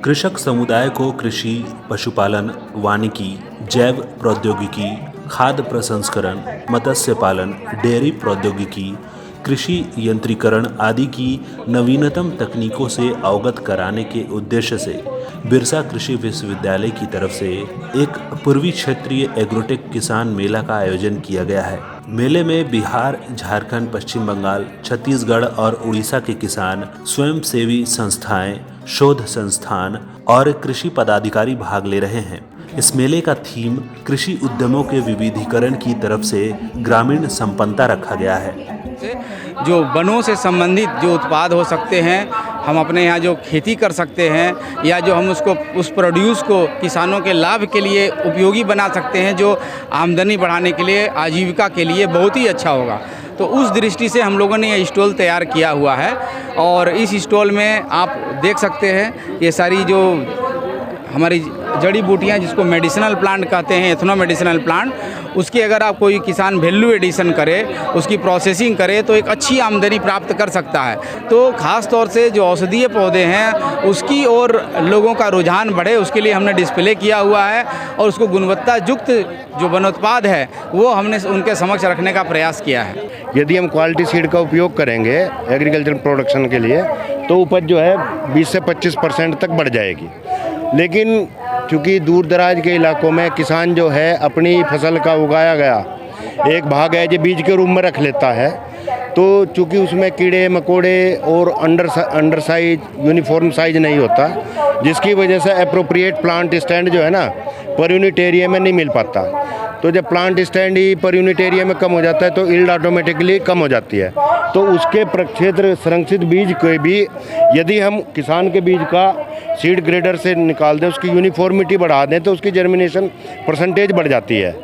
कृषक समुदाय को कृषि, पशुपालन, वानिकी, जैव प्रौद्योगिकी, खाद्य प्रसंस्करण, मत्स्य पालन, डेयरी प्रौद्योगिकी, कृषि यंत्रीकरण आदि की नवीनतम तकनीकों से अवगत कराने के उद्देश्य से बिरसा कृषि विश्वविद्यालय की तरफ से एक पूर्वी क्षेत्रीय एग्रोटेक किसान मेला का आयोजन किया गया है। मेले में बिहार, झारखंड, पश्चिम बंगाल, छत्तीसगढ़ और उड़ीसा के किसान, स्वयंसेवी संस्थाएं, शोध संस्थान और कृषि पदाधिकारी भाग ले रहे हैं। इस मेले का थीम कृषि उद्यमों के विविधीकरण की तरफ से ग्रामीण संपन्नता रखा गया है। जो वनों से संबंधित जो उत्पाद हो सकते हैं, हम अपने यहाँ जो खेती कर सकते हैं या जो हम उस प्रोड्यूस को किसानों के लाभ के लिए उपयोगी बना सकते हैं, जो आमदनी बढ़ाने के लिए, आजीविका के लिए बहुत ही अच्छा होगा। तो उस दृष्टि से हम लोगों ने ये स्टॉल तैयार किया हुआ है और इस स्टॉल में आप देख सकते हैं ये सारी जो हमारी जड़ी बूटियाँ जिसको मेडिसिनल प्लांट कहते हैं, एथनो मेडिसिनल प्लांट, उसकी अगर आप कोई किसान वैल्यू एडिशन करे, उसकी प्रोसेसिंग करे तो एक अच्छी आमदनी प्राप्त कर सकता है। तो ख़ास तौर से जो औषधीय पौधे हैं उसकी ओर लोगों का रुझान बढ़े, उसके लिए हमने डिस्प्ले किया हुआ है और उसको गुणवत्ता युक्त जो वनोत्पाद है वो हमने उनके समक्ष रखने का प्रयास किया है। यदि हम क्वालिटी सीड का उपयोग करेंगे एग्रीकल्चर प्रोडक्शन के लिए तो उपज जो है 20 से 25% तक बढ़ जाएगी। लेकिन चूँकि दूर दराज के इलाकों में किसान जो है अपनी फसल का उगाया गया एक भाग है जो बीज के रूप में रख लेता है, तो चूँकि उसमें कीड़े मकोड़े और अंडर साइज यूनिफॉर्म साइज नहीं होता, जिसकी वजह से अप्रोप्रिएट प्लांट स्टैंड जो है ना पर यूनिट एरिया में नहीं मिल पाता। तो जब प्लांट स्टैंड ही पर यूनिट एरिया में कम हो जाता है तो यील्ड ऑटोमेटिकली कम हो जाती है। तो उसके प्रक्षेत्र संरक्षित बीज को भी यदि हम किसान के बीज का सीड ग्रेडर से निकाल दें, उसकी यूनिफॉर्मिटी बढ़ा दें तो उसकी जर्मिनेशन परसेंटेज बढ़ जाती है।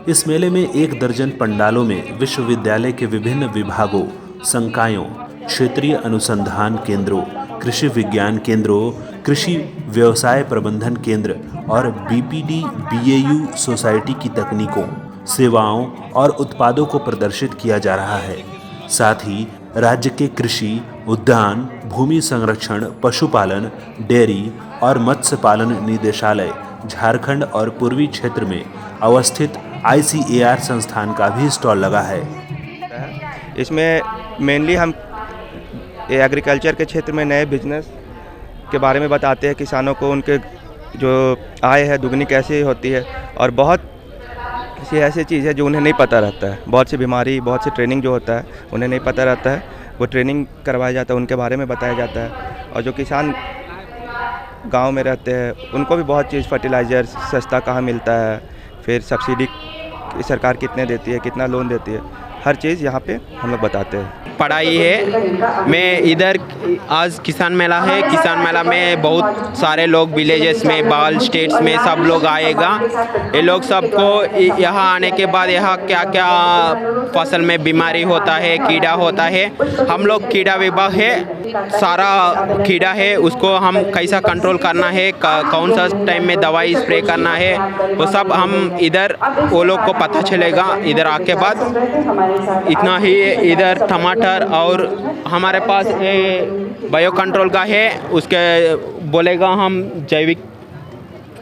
इस मेले में 1 दर्जन पंडालों में विश्वविद्यालय के विभिन्न विभागों, संकायों, क्षेत्रीय अनुसंधान केंद्रों, कृषि विज्ञान केंद्रों, कृषि व्यवसाय प्रबंधन केंद्र और बीपीडी बीएयू सोसाइटी की तकनीकों, सेवाओं और उत्पादों को प्रदर्शित किया जा रहा है। साथ ही राज्य के कृषि, उद्यान, भूमि संरक्षण, पशुपालन, डेयरी और मत्स्य पालन निदेशालय झारखंड और पूर्वी क्षेत्र में अवस्थित ICAR संस्थान का भी स्टॉल लगा है। इसमें मेनली हम एग्रीकल्चर के क्षेत्र में नए बिजनेस के बारे में बताते हैं किसानों को, उनके जो आय है दुगनी कैसे होती है और बहुत सी ऐसी चीज़ है जो उन्हें नहीं पता रहता है। बहुत सी बीमारी, बहुत सी ट्रेनिंग जो होता है उन्हें नहीं पता रहता है, वो ट्रेनिंग करवाया जाता है, उनके बारे में बताया जाता है। और जो किसान गांव में रहते हैं उनको भी बहुत चीज़, फर्टिलाइज़र सस्ता कहाँ मिलता है, फिर सब्सिडी सरकार कितने देती है, कितना लोन देती है, हर चीज़ यहाँ पे हम लोग बताते हैं। पढ़ाई है। मैं इधर आज किसान मेला है, किसान मेला में बहुत सारे लोग विलेजेस में, बाल स्टेट्स में सब लोग आएगा। ये लोग सबको यहाँ आने के बाद यहाँ क्या क्या फसल में बीमारी होता है, कीड़ा होता है, हम लोग कीड़ा विभाग है, सारा कीड़ा है उसको हम कैसा कंट्रोल करना है, कौन सा टाइम में दवाई स्प्रे करना है, वो सब हम इधर वो लोग को पता चलेगा। इधर आके बाद इतना ही, इधर टमाटर और हमारे पास बायो कंट्रोल का है, उसके बोलेगा हम जैविक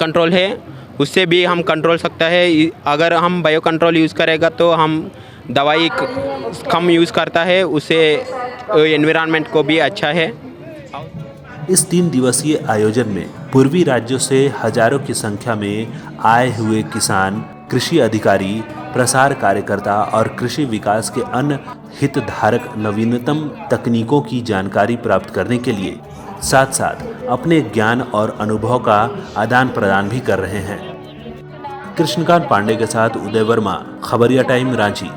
कंट्रोल है, उससे भी हम कंट्रोल सकता है। अगर हम बायो कंट्रोल यूज़ करेगा तो हम दवाई कम यूज़ करता है, उससे एनवायरनमेंट को भी अच्छा है। इस 3 दिवसीय आयोजन में पूर्वी राज्यों से हजारों की संख्या में आए हुए किसान, कृषि अधिकारी, प्रसार कार्यकर्ता और कृषि विकास के अन्य हितधारक नवीनतम तकनीकों की जानकारी प्राप्त करने के लिए साथ साथ अपने ज्ञान और अनुभव का आदान प्रदान भी कर रहे हैं। कृष्णकांत पांडे के साथ उदय वर्मा, खबरिया टाइम, रांची।